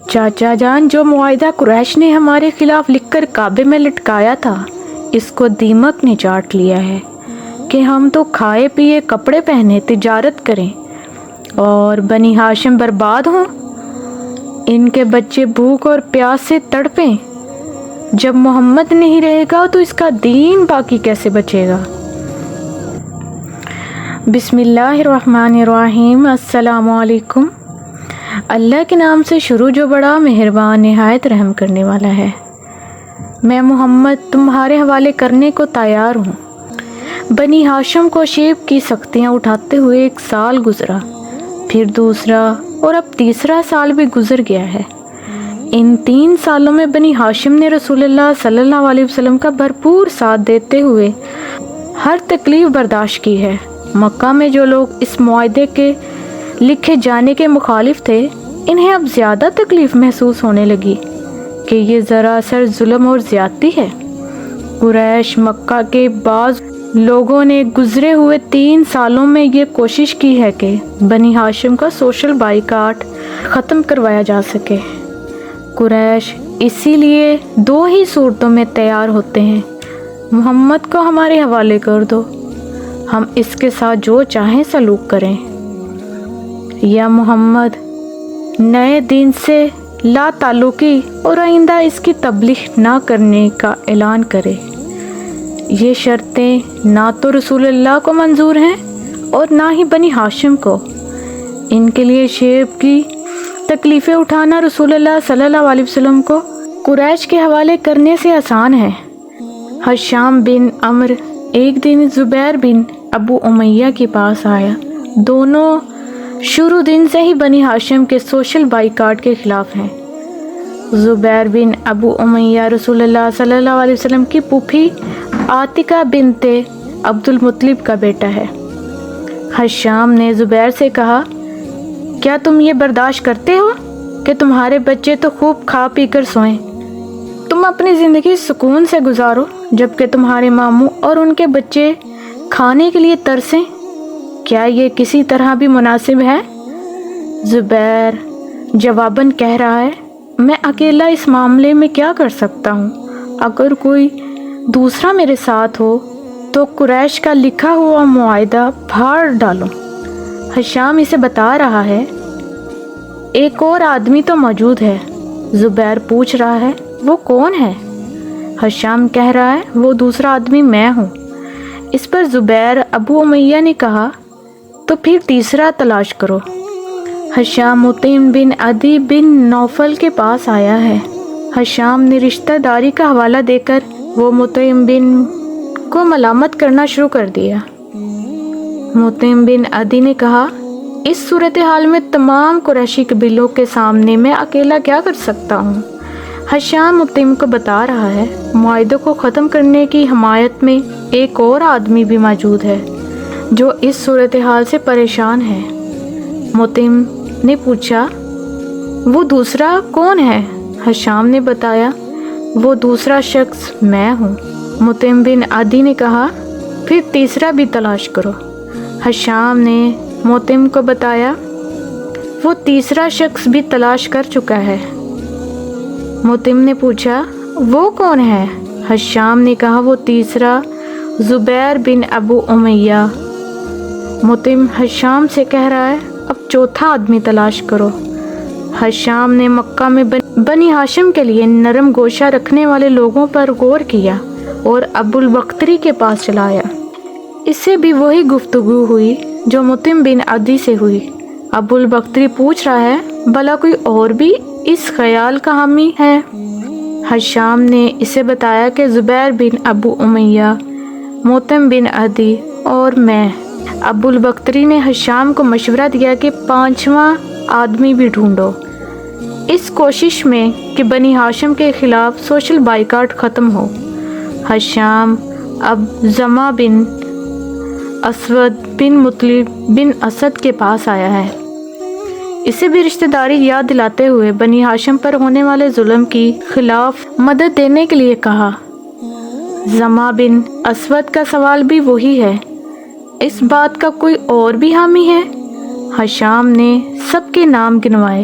چاچا جان، جو معاہدہ قریش نے ہمارے خلاف لکھ کر کعبے میں لٹکایا تھا، اس کو دیمک نے چاٹ لیا ہے کہ ہم تو کھائے پیے، کپڑے پہنے، تجارت کریں اور بنی ہاشم برباد ہوں، ان کے بچے بھوک اور پیاس سے تڑپیں۔ جب محمد نہیں رہے گا تو اس کا دین باقی کیسے بچے گا؟ بسم اللہ الرحمن الرحیم۔ السلام علیکم۔ اللہ کے نام سے شروع جو بڑا مہربان نہایت رحم کرنے والا ہے۔ میں محمد تمہارے حوالے کرنے کو تیار ہوں۔ بنی ہاشم کو شیب کی سختیاں اٹھاتے ہوئے 1 سال گزرا، پھر دوسرا اور اب تیسرا سال بھی گزر گیا ہے۔ ان 3 سالوں میں بنی ہاشم نے رسول اللہ صلی اللہ علیہ وسلم کا بھرپور ساتھ دیتے ہوئے ہر تکلیف برداشت کی ہے۔ مکہ میں جو لوگ اس معاہدے کے لکھے جانے کے مخالف تھے، انہیں اب زیادہ تکلیف محسوس ہونے لگی کہ یہ ذرا ظلم اور زیادتی ہے۔ قریش مکہ کے بعض لوگوں نے گزرے ہوئے 3 سالوں میں یہ کوشش کی ہے کہ بنی ہاشم کا سوشل بائیکاٹ ختم کروایا جا سکے۔ قریش اسی لیے 2 ہی صورتوں میں تیار ہوتے ہیں: محمد کو ہمارے حوالے کر دو، ہم اس کے ساتھ جو چاہیں سلوک کریں، یا محمد نئے دین سے لا تعلقی اور آئندہ اس کی تبلیغ نہ کرنے کا اعلان کرے۔ یہ شرطیں نہ تو رسول اللہ کو منظور ہیں اور نہ ہی بنی ہاشم کو۔ ان کے لیے شیب کی تکلیفیں اٹھانا رسول اللہ صلی اللہ علیہ وسلم کو قریش کے حوالے کرنے سے آسان ہے۔ ہشام بن عمرو ایک دن زبیر بن ابو امیہ کے پاس آیا۔ دونوں شروع دن سے ہی بنی ہاشم کے سوشل بائیکاٹ کے خلاف ہیں۔ زبیر بن ابو امیہ رسول اللہ صلی اللہ علیہ وسلم کی پھوپھی عاتکہ بنت عبد المطلب کا بیٹا ہے۔ ہشام نے زبیر سے کہا، کیا تم یہ برداشت کرتے ہو کہ تمہارے بچے تو خوب کھا پی کر سوئیں؟ تم اپنی زندگی سکون سے گزارو جبکہ تمہارے ماموں اور ان کے بچے کھانے کے لیے ترسیں۔ کیا یہ کسی طرح بھی مناسب ہے؟ زبیر جواباً کہہ رہا ہے، میں اکیلا اس معاملے میں کیا کر سکتا ہوں؟ اگر کوئی دوسرا میرے ساتھ ہو تو قریش کا لکھا ہوا معاہدہ پھاڑ ڈالو۔ ہشام اسے بتا رہا ہے، ایک اور آدمی تو موجود ہے۔ زبیر پوچھ رہا ہے، وہ کون ہے؟ ہشام کہہ رہا ہے، وہ دوسرا آدمی میں ہوں۔ اس پر زبیر ابو امیہ نے کہا، تو پھر تیسرا تلاش کرو۔ ہشام مطعم بن عدی بن نوفل کے پاس آیا ہے۔ ہشام نے رشتہ داری کا حوالہ دے کر وہ مطعم بن کو ملامت کرنا شروع کر دیا۔ مطعم بن عدی نے کہا، اس صورتحال میں تمام قریشی قبیلوں کے سامنے میں اکیلا کیا کر سکتا ہوں؟ ہشام مطعم کو بتا رہا ہے، معاہدے کو ختم کرنے کی حمایت میں ایک اور آدمی بھی موجود ہے جو اس صورتحال سے پریشان ہے۔ مطعم نے پوچھا، وہ دوسرا کون ہے؟ ہشام نے بتایا، وہ دوسرا شخص میں ہوں۔ مطعم بن عدی نے کہا، پھر تیسرا بھی تلاش کرو۔ ہشام نے مطعم کو بتایا، وہ تیسرا شخص بھی تلاش کر چکا ہے۔ مطعم نے پوچھا، وہ کون ہے؟ ہشام نے کہا، وہ تیسرا زبیر بن ابو امیہ۔ مطعم ہشام سے کہہ رہا ہے، اب چوتھا آدمی تلاش کرو۔ ہشام نے مکہ میں بنی ہاشم کے لیے نرم گوشہ رکھنے والے لوگوں پر غور کیا اور ابو البختری کے پاس چلایا۔ اس سے بھی وہی گفتگو ہوئی جو مطعم بن عدی سے ہوئی۔ ابو البختری پوچھ رہا ہے، بھلا کوئی اور بھی اس خیال کا حامی ہے؟ ہشام نے اسے بتایا کہ زبیر بن ابو امیہ، مطعم بن عدی اور میں۔ ابو البختری نے ہشام کو مشورہ دیا کہ 5واں آدمی بھی ڈھونڈو، اس کوشش میں کہ بنی ہاشم کے خلاف سوشل بائیکاٹ ختم ہو۔ ہشام اب زما بن اسود بن مطلب بن اسد کے پاس آیا ہے۔ اسے بھی رشتہ داری یاد دلاتے ہوئے بنی ہاشم پر ہونے والے ظلم کی خلاف مدد دینے کے لیے کہا۔ زما بن اسود کا سوال بھی وہی ہے، اس بات کا کوئی اور بھی حامی ہے؟ ہشام نے سب کے نام گنوائے۔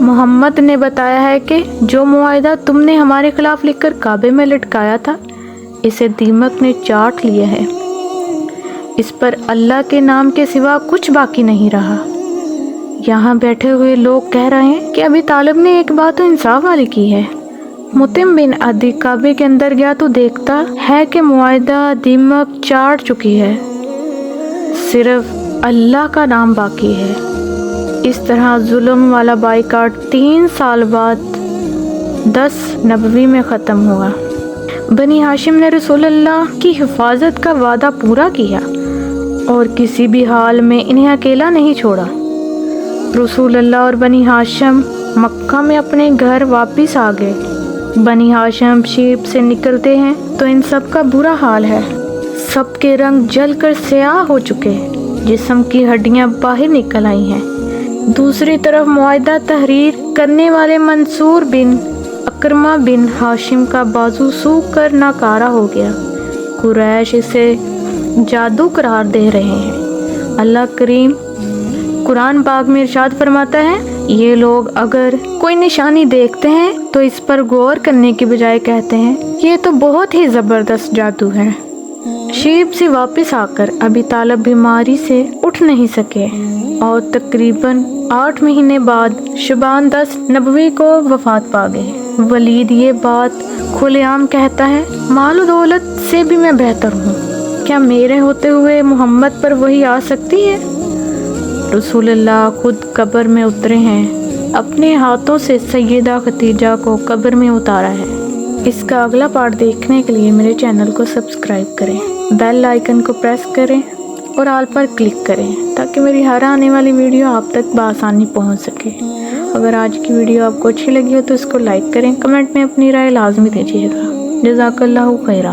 محمد نے بتایا ہے کہ جو معاہدہ تم نے ہمارے خلاف لکھ کر کعبے میں لٹکایا تھا اسے دیمک نے چاٹ لیا ہے، اس پر اللہ کے نام کے سوا کچھ باقی نہیں رہا۔ یہاں بیٹھے ہوئے لوگ کہہ رہے ہیں کہ ابی طالب نے ایک بات تو انصاف والی کی ہے۔ مطعم بن عدی کعبے کے اندر گیا تو دیکھتا ہے کہ معاہدہ دیمک چاٹ چکی ہے، صرف اللہ کا نام باقی ہے۔ اس طرح ظلم والا بائیکاٹ 3 سال بعد 10 نبوی میں ختم ہوا۔ بنی ہاشم نے رسول اللہ کی حفاظت کا وعدہ پورا کیا اور کسی بھی حال میں انہیں اکیلا نہیں چھوڑا۔ رسول اللہ اور بنی ہاشم مکہ میں اپنے گھر واپس آ گئے۔ بنی ہاشم شیب سے نکلتے ہیں تو ان سب کا برا حال ہے، سب کے رنگ جل کر سیاہ ہو چکے، جسم کی ہڈیاں باہر نکل آئی ہیں۔ دوسری طرف معاہدہ تحریر کرنے والے منصور بن اکرمہ بن ہاشم کا بازو سوکھ کر ناکارہ ہو گیا۔ قریش اسے جادو قرار دے رہے ہیں۔ اللہ کریم قرآن پاک میں ارشاد فرماتا ہے، یہ لوگ اگر کوئی نشانی دیکھتے ہیں تو اس پر غور کرنے کی بجائے کہتے ہیں یہ تو بہت ہی زبردست جادو ہے۔ شیب سے واپس آ کر ابی طالب بیماری سے اٹھ نہیں سکے اور تقریباً 8 مہینے بعد شعبان 10 نبوی کو وفات پا گئے۔ ولید یہ بات کھلے عام کہتا ہے، مال و دولت سے بھی میں بہتر ہوں، کیا میرے ہوتے ہوئے محمد پر وہی آ سکتی ہے؟ رسول اللہ خود قبر میں اترے ہیں، اپنے ہاتھوں سے سیدہ خدیجہ کو قبر میں اتارا ہے۔ اس کا اگلا پارٹ دیکھنے کے لیے میرے چینل کو سبسکرائب کریں، بیل آئیکن کو پریس کریں اور آل پر کلک کریں تاکہ میری ہر آنے والی ویڈیو آپ تک بآسانی پہنچ سکے۔ اگر آج کی ویڈیو آپ کو اچھی لگی ہو تو اس کو لائک کریں، کمنٹ میں اپنی رائے لازمی دیجیے گا۔ جزاک اللہ خیرہ۔